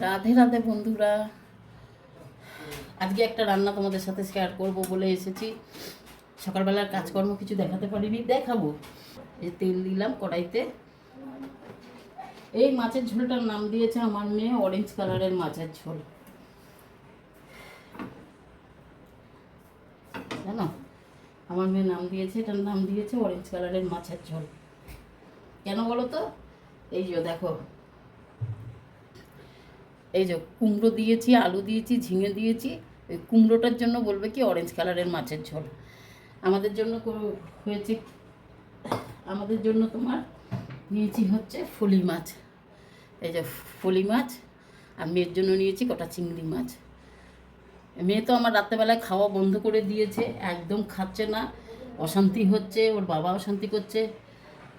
রাধে রাধে বন্ধুরা, আজকে একটা রান্না তোমাদের সাথে শেয়ার করব বলে এসেছি। সকালবেলার কাজকর্ম কিছু দেখাতে পারিনি, দেখাবো। এই তেল দিলাম কড়াইতে। এই মাছের ঝোলটার নাম দিয়েছে আমার মেয়ে অরেঞ্জ কালারের মাছের ঝোল, জানো? আমার মেয়ে নাম দিয়েছে, এটার নাম দিয়েছে অরেঞ্জ কালারের মাছের ঝোল। কেন বলো তো? এই যে দেখো, এই যে কুমড়ো দিয়েছি, আলু দিয়েছি, ঝিঙে দিয়েছি। ওই কুমড়োটার জন্য বলবে কি অরেঞ্জ কালারের মাছের ঝোল। আমাদের জন্য হয়েছে, আমাদের জন্য তোমার নিয়েছি হচ্ছে ফলি মাছ। এই যে ফলি মাছ, আর মেয়ের জন্য নিয়েছি কটা চিংড়ি মাছ। মেয়ে তো আমার রাত্রেবেলায় খাওয়া বন্ধ করে দিয়েছে, একদম খাচ্ছে না, অশান্তি হচ্ছে, ওর বাবা অশান্তি করছে,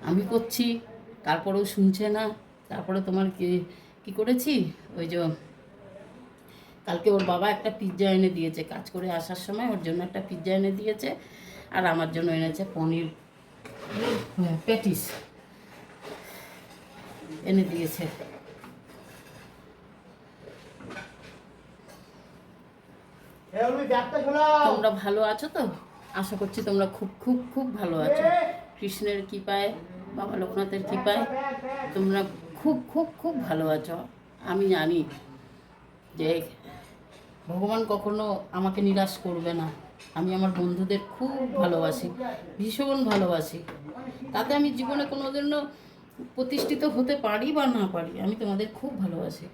আমি করছি, তারপরেও শুনছে না। তারপরে তোমার কি করেছি, ওই যে কালকে ওর বাবা একটা পিৎজা এনে দিয়েছে, কাজ করে আসার সময় ওর জন্য একটা পিৎজা এনে দিয়েছে, আর আমার জন্য এনেছে পনির প্যাটিস এনে দিয়েছে। তোমরা ভালো আছো তো? আশা করছি তোমরা খুব খুব খুব ভালো আছো। কৃষ্ণের কৃপায়, বাবা লোকনাথের কৃপায় তোমরা খুব খুব খুব ভালো আছো। আমি জানি যে ভগবান কখনো আমাকে নিরাশ করবে না। আমি আমার বন্ধুদের খুব ভালোবাসি, ভীষণ ভালোবাসি। তাতে আমি জীবনে কোনো জন্য প্রতিষ্ঠিত হতে পারি বা না পারি, আমি তোমাদের খুব ভালোবাসি।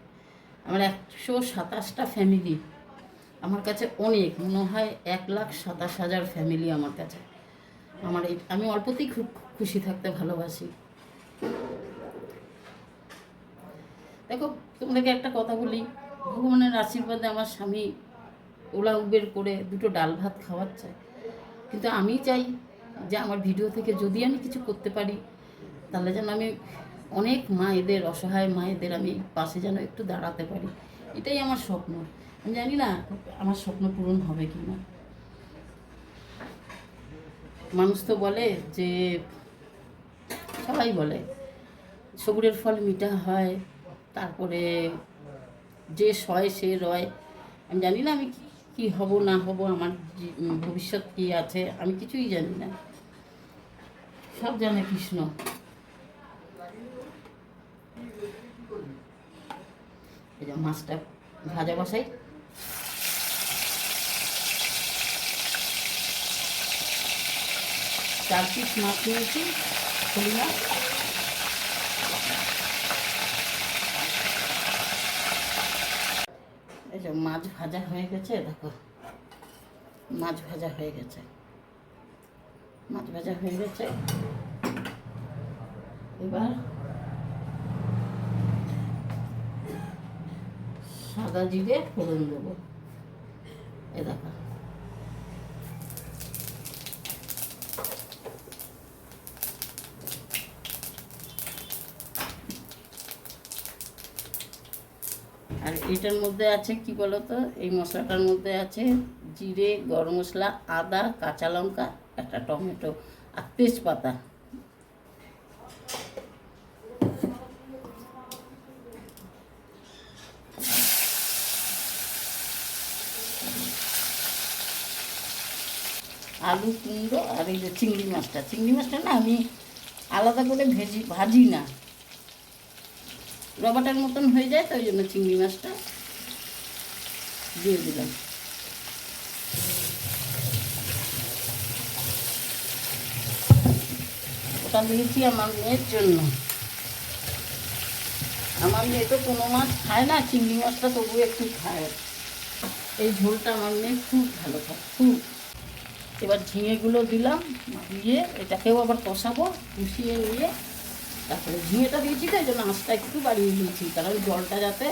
আমার 127টা ফ্যামিলি আমার কাছে অনেক, মনে হয় 1,27,000 ফ্যামিলি আমার কাছে। আমি অল্পতেই খুব খুশি থাকতে ভালোবাসি। দেখো, তোমাদেরকে একটা কথা বলি, ভগবানের আশীর্বাদে আমার স্বামী ওলা উবের করে দুটো ডাল ভাত খাওয়াচ্ছে, কিন্তু আমি চাই যে আমার ভিডিও থেকে যদি আমি কিছু করতে পারি, তাহলে যেন আমি অনেক মায়েদের, অসহায় মায়েদের আমি পাশে যেন একটু দাঁড়াতে পারি। এটাই আমার স্বপ্ন। আমি জানি না আমার স্বপ্ন পূরণ হবে কি না। মানুষ তো বলে যে, সবাই বলে সবুরের ফল মিঠা হয়, তারপরে যে সয় সে রয়। আমি জানি না আমি কি হব না হব, আমার ভবিষ্যৎ কী আছে আমি কিছুই জানি না, সব জানে কৃষ্ণ। এই যে মাছটা ভাজা বসাই। 4 পিস মাছ নিয়েছি, ফলি মাছ। এই যে মাছ ভাজা হয়ে গেছে, দেখো মাছ ভাজা হয়ে গেছে, মাছ ভাজা হয়ে গেছে। এবার সাদা জিরে ফোড়ন দেবো। এ দেখো, আর এটার মধ্যে আছে কি বলতো, এই মশলাটার মধ্যে আছে জিরে, গরম মশলা, আদা, কাঁচা লঙ্কা, একটা টমেটো আর তেজপাতা। আলু, কুমড়ো আর এই যে চিংড়ি মাছটা না আমি আলাদা করে ভাজি না, রবাটার মতন হয়ে যায়, তো ওই জন্য চিংড়ি মাছটা দিয়ে দিলাম। ওটা দিয়েছি আমার মেয়ের জন্য। আমার মেয়ে তো কোনো মাছ খায় না, চিংড়ি মাছটা তবু একটু খায়। এই ঝোলটা আমার মেয়ে খুব ভালো খায়, খুব। এবার ঝিঙেগুলো দিলাম, দিয়ে এটাকেও আবার কষাবো, কষিয়ে নিয়ে তারপরে ঝিঙেটা দিয়েছি, তো এই জন্য আঁচটা একটু বাড়িয়ে দিয়েছি, কারণ জলটা যাতে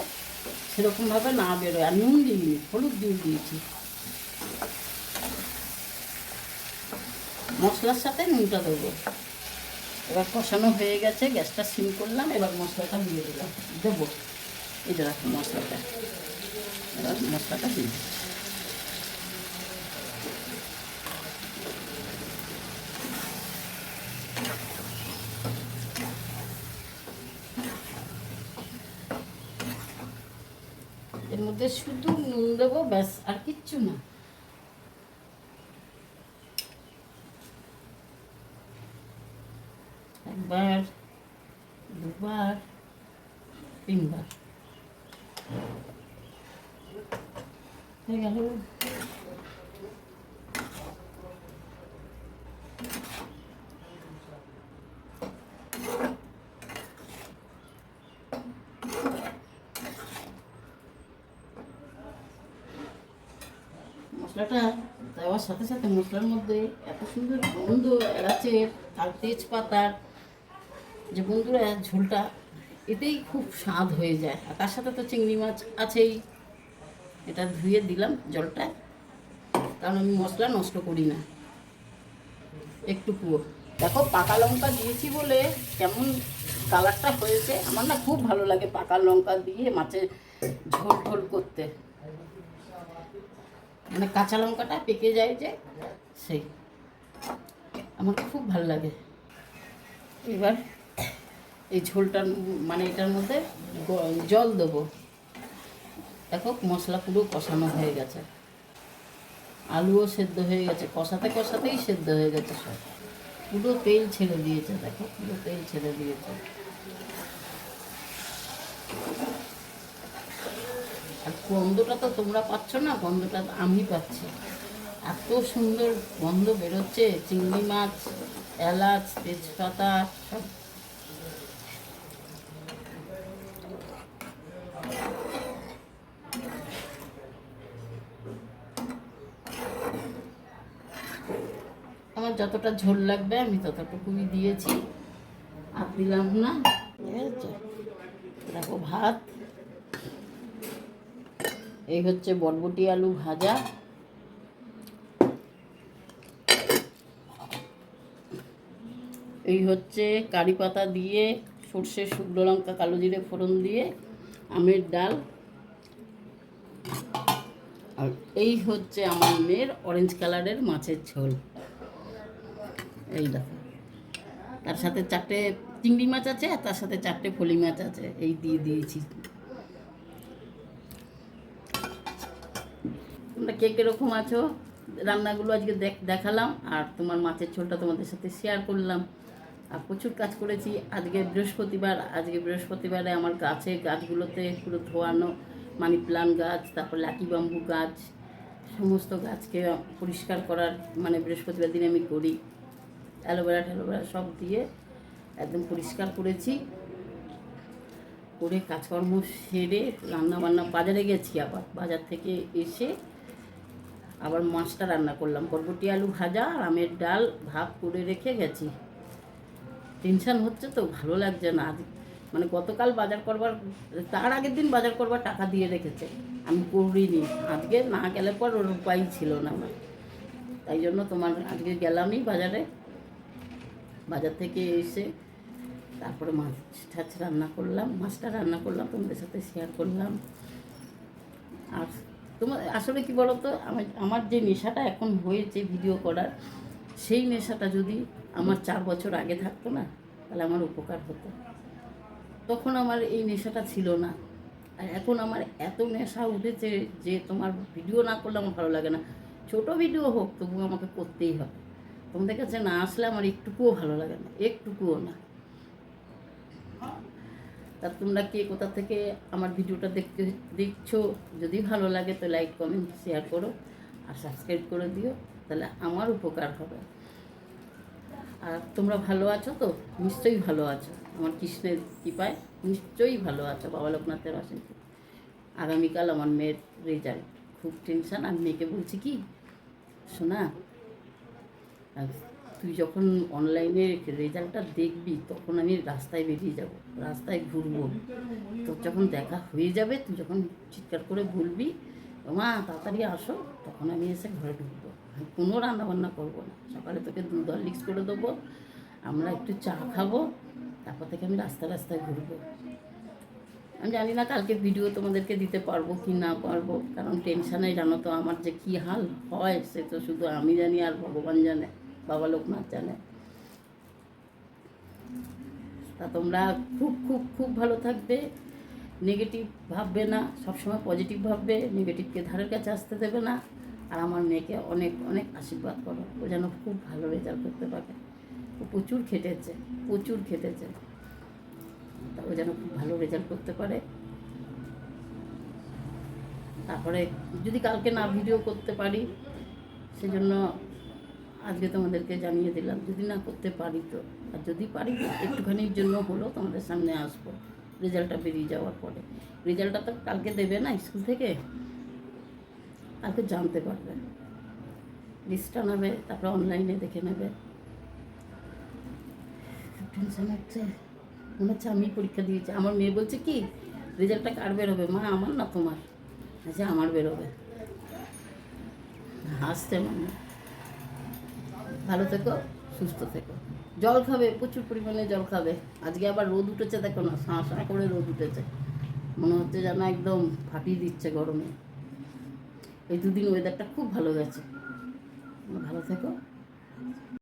সেরকমভাবে না বেরোয়। আর নুন দিইনি, হলুদ দিয়ে দিয়েছি, মশলার সাথে নুনটা দেবো। এবার কষানো হয়ে গেছে, গ্যাসটা সিম করলাম, এবার মশলাটা দিয়ে দিলাম, দেবো। এই যে রাখুন মশলাটা, এবার মশলাটা দিয়ে দিচ্ছি। এর মধ্যে শুধু নুন দেবো, ব্যাস, আর কিচ্ছু না। একবার, দুবার, তিনবার হয়ে গেল। মশলাটা দেওয়ার সাথে সাথে মশলার মধ্যে এত সুন্দর গন্ধ এলাচের আর তেজপাতার, যে বন্ধুরা ঝোলটা এতেই খুব স্বাদ হয়ে যায়। আর তার সাথে তো চিংড়ি মাছ আছেই। এটা ধুয়ে দিলাম জলটা, কারণ আমি মশলা নষ্ট করি না একটুকুও। দেখো পাকা লঙ্কা দিয়েছি বলে কেমন কালারটা হয়েছে। আমার না খুব ভালো লাগে পাকা লঙ্কা দিয়ে মাছের ঝোল ঝোল করতে, মানে কাঁচা লঙ্কাটা পেকে যায় যে, সেই আমার খুব ভালো লাগে। এবার এই ঝোলটার মানে এটার মধ্যে জল দেবো। দেখো মশলা পুরো কষানো হয়ে গেছে, আলুও সেদ্ধ হয়ে গেছে, কষাতে কষাতেই সেদ্ধ হয়ে গেছে সব, পুরো তেল ছেড়ে দিয়েছে। দেখো পুরো তেল ছেড়ে দিয়েছে। আর গন্ধটা তো তোমরা পাচ্ছ না, গন্ধটা আমি পাচ্ছি। এত সুন্দর গন্ধ বেরোচ্ছে, চিংড়ি মাছ, এলাচ, তেজপাতা সব। আমার যতটা ঝোল লাগবে আমি ততটুকুই দিয়েছি, আর দিলাম না। দেখো ভাত, এই হচ্ছে বরবটি আলু ভাজা, এই হচ্ছে কারি পাতা দিয়ে সর্ষে, শুকনো লঙ্কা, কালো জিরে ফোড়ন দিয়ে আমের ডাল, আর এই হচ্ছে আমার মেয়ের অরেঞ্জ কালারের মাছের ঝোল। এই দেখো, তার সাথে 4টে চিংড়ি মাছ আছে, আর তার সাথে 4টে ফলি মাছ আছে, এই দিয়ে দিয়েছি। তোমরা কে কীরকম আছো, রান্নাগুলো আজকে দেখালাম, আর তোমার মাছের ঝোলটা তোমাদের সাথে শেয়ার করলাম। আর প্রচুর কাজ করেছি। আজকে বৃহস্পতিবারে আমার গাছগুলোতে পুরো ধোয়ানো, মানি প্লান্ট গাছ, তারপর লাকি বাম্বু গাছ, সমস্ত গাছকে পরিষ্কার করার, মানে বৃহস্পতিবার দিন আমি করি। অ্যালোভেরা সব দিয়ে একদম পরিষ্কার করেছি, করে কাজকর্ম সেরে রান্নাবান্না, বাজারে গেছি, আবার বাজার থেকে এসে আবার মাছটা রান্না করলাম। বরবটি আলু ভাজা আর আমের ডাল ভাত করে রেখে গেছি। টেনশান হচ্ছে তো, ভালো লাগছে না আজ, মানে গতকাল বাজার করবার, তার আগের দিন বাজার করবার টাকা দিয়ে রেখেছে, আমি করিনি। আজকে না গেলে পর ওর উপায় ছিল না আমার, তাই জন্য তোমার আজকে গেলামই বাজারে। বাজার থেকে এসে তারপরে মাছটা রান্না করলাম, তোমাদের সাথে শেয়ার করলাম। আর তোমার আসলে কি বলো তো, আমার যে নেশাটা এখন হয়েছে ভিডিও করার, সেই নেশাটা যদি আমার 4 বছর আগে থাকতো না, তাহলে আমার উপকার হতো। তখন আমার এই নেশাটা ছিল না। আর এখন আমার এত নেশা উঠেছে যে তোমার ভিডিও না করলে আমার ভালো লাগে না। ছোট ভিডিও হোক তবুও আমাকে করতেই হবে। তোমাদের কাছে না আসলে আমার একটুকুও ভালো লাগে না, একটুকুও না। তা তোমরা কে কোথা থেকে আমার ভিডিওটা দেখছো, যদি ভালো লাগে তো লাইক, কমেন্ট, শেয়ার করো, আর সাবস্ক্রাইব করে দিও, তাহলে আমার উপকার হবে। আর তোমরা ভালো আছো তো? নিশ্চয়ই ভালো আছো, আমার কৃষ্ণের কৃপায় নিশ্চয়ই ভালো আছো, বাবা লোকনাথের আশীর্বাদে। আগামীকাল আমার মেয়ের রেজাল্ট, খুব টেনশান। আমি মেয়েকে বলছি কি, শোনা, তুই যখন অনলাইনে রেজাল্টটা দেখবি তখন আমি রাস্তায় বেরিয়ে যাব, রাস্তায় ঘুরবো, তোর যখন দেখা হয়ে যাবে তুই যখন চিৎকার করে বলবি মা তাড়াতাড়ি আসো, তখন আমি এসে ঘরে ঢুকবো। আমি কোনো রান্নাবান্না করবো না, সকালে তোকে দুধ হরলিক্স করে দেবো, আমরা একটু চা খাবো, তারপর থেকে আমি রাস্তায় ঘুরবো। আমি জানি না কালকে ভিডিও তোমাদেরকে দিতে পারবো কি না পারবো, কারণ টেনশানে জানো তো আমার যে কী হাল হয়, সে তো শুধু আমি জানি আর ভগবান জানে, বাবা লোকনাথ জানে। তা তোমরা খুব খুব খুব ভালো থাকবে, নেগেটিভ ভাববে না, সবসময় পজিটিভ ভাববে, নেগেটিভকে ধারের কাছে আসতে দেবে না। আর আমার মেয়েকে অনেক অনেক আশীর্বাদ করো, ও যেন খুব ভালো রেজাল্ট করতে পারে। ও প্রচুর খেটেছে, প্রচুর খেটেছে, তা ও যেন খুব ভালো রেজাল্ট করতে পারে। তারপরে যদি কালকে না ভিডিও করতে পারি, সেজন্য আজকে তোমাদেরকে জানিয়ে দিলাম। যদি না করতে পারি তো, আর যদি পারি একটুখানির জন্য হলো তোমাদের সামনে আসবো রেজাল্টটা বেরিয়ে যাওয়ার পরে। রেজাল্টটা তো কালকে দেবে না স্কুল থেকে, কালকে জানতে পারবে, লিস্টটা নেবে, তারপরে অনলাইনে দেখে নেবে। টেনশন হচ্ছে, মনে হচ্ছে আমি পরীক্ষা দিয়েছি। আমার মেয়ে বলছে কি, রেজাল্টটা কার বেরোবে? মা আমার না তোমার? আচ্ছা আমার বেরোবে। হাসছে মানে। ভালো থেকো, সুস্থ থেকো, জল খাবে, প্রচুর পরিমাণে জল খাবে। আজকে আবার রোদ উঠেছে, দেখো না, সাঁ সাঁ করে রোদ উঠেছে, মনে হচ্ছে যেন একদম ফাটিয়ে দিচ্ছে গরমে। এই দুদিন ওয়েদারটা খুব ভালো গেছে। ভালো থেকো।